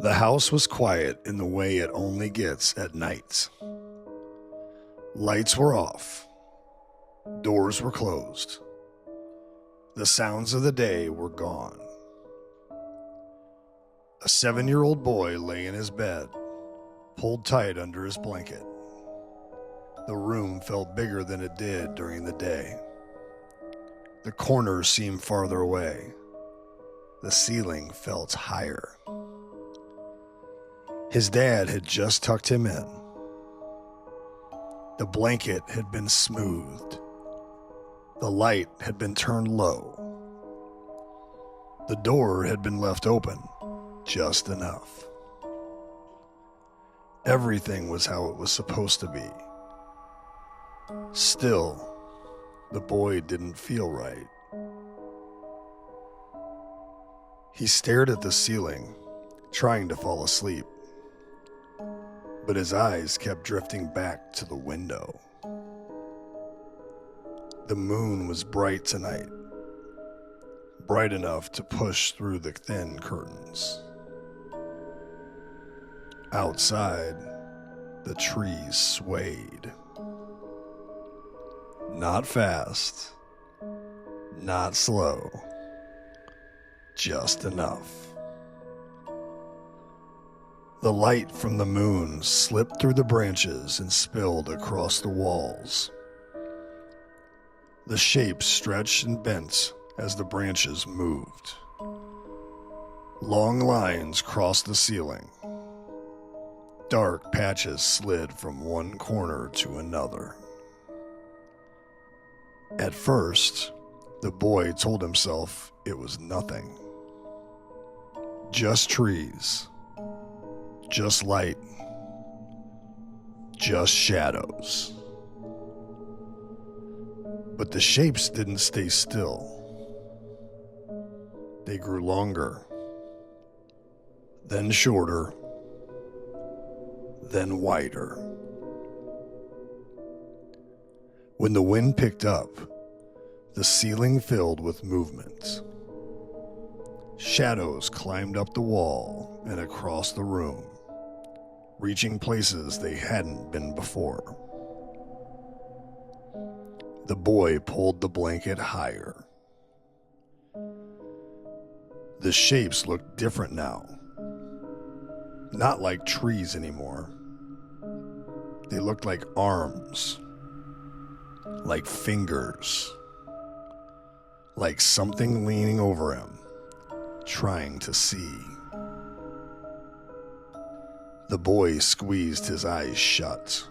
The house was quiet in the way it only gets at night. Lights were off. Doors were closed. The sounds of the day were gone. A 7-year-old boy lay in his bed, pulled tight under his blanket. The room felt bigger than it did during the day. The corners seemed farther away. The ceiling felt higher. His dad had just tucked him in. The blanket had been smoothed. The light had been turned low. The door had been left open, just enough. Everything was how it was supposed to be. Still, the boy didn't feel right. He stared at the ceiling, trying to fall asleep, but his eyes kept drifting back to the window. The moon was bright tonight, bright enough to push through the thin curtains. Outside, the trees swayed. Not fast, not slow, just enough. The light from the moon slipped through the branches and spilled across the walls. The shapes stretched and bent as the branches moved. Long lines crossed the ceiling. Dark patches slid from one corner to another. At first, the boy told himself it was nothing. Just trees. Just light. Just shadows. But the shapes didn't stay still. They grew longer, then shorter, then wider. When the wind picked up, the ceiling filled with movement. Shadows climbed up the wall and across the room, reaching places they hadn't been before. The boy pulled the blanket higher. The shapes looked different now. Not like trees anymore. They looked like arms, like fingers, like something leaning over him, trying to see. The boy squeezed his eyes shut.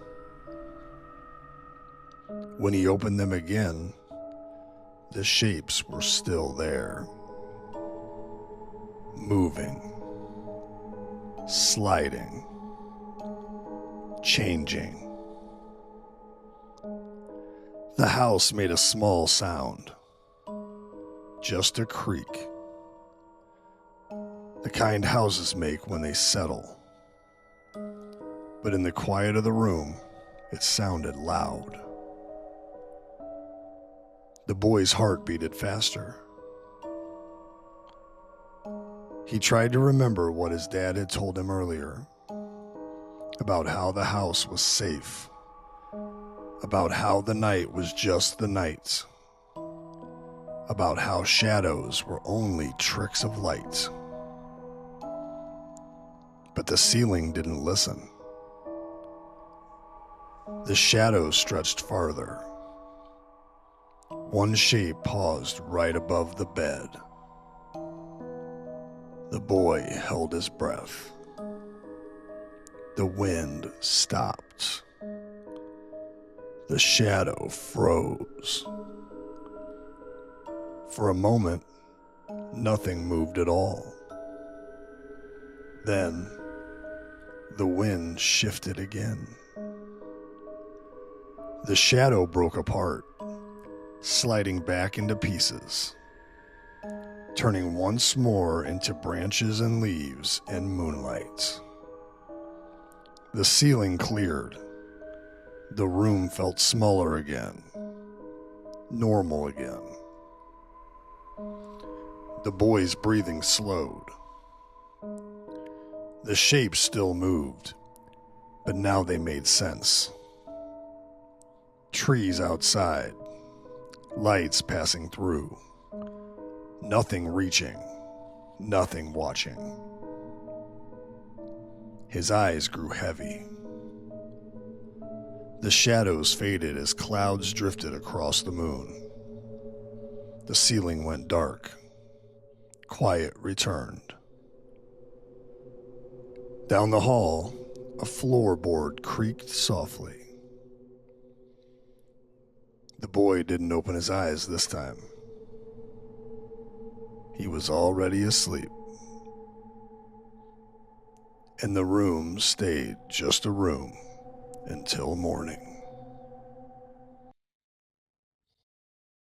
When he opened them again, the shapes were still there. Moving, sliding, changing. The house made a small sound, just a creak. The kind houses make when they settle. But in the quiet of the room, it sounded loud. The boy's heart beat faster. He tried to remember what his dad had told him earlier, about how the house was safe, about how the night was just the night, about how shadows were only tricks of light. But the ceiling didn't listen. The shadows stretched farther. One shape paused right above the bed. The boy held his breath. The wind stopped. The shadow froze. For a moment, nothing moved at all. Then, the wind shifted again. The shadow broke apart, sliding back into pieces, turning once more into branches and leaves and moonlight. The ceiling cleared. The room felt smaller again, normal again. The boy's breathing slowed. The shapes still moved, but now they made sense. Trees outside, lights passing through, nothing reaching, nothing watching. His eyes grew heavy. The shadows faded as clouds drifted across the moon. The ceiling went dark. Quiet returned. Down the hall, a floorboard creaked softly. The boy didn't open his eyes this time. He was already asleep. And the room stayed just a room until morning.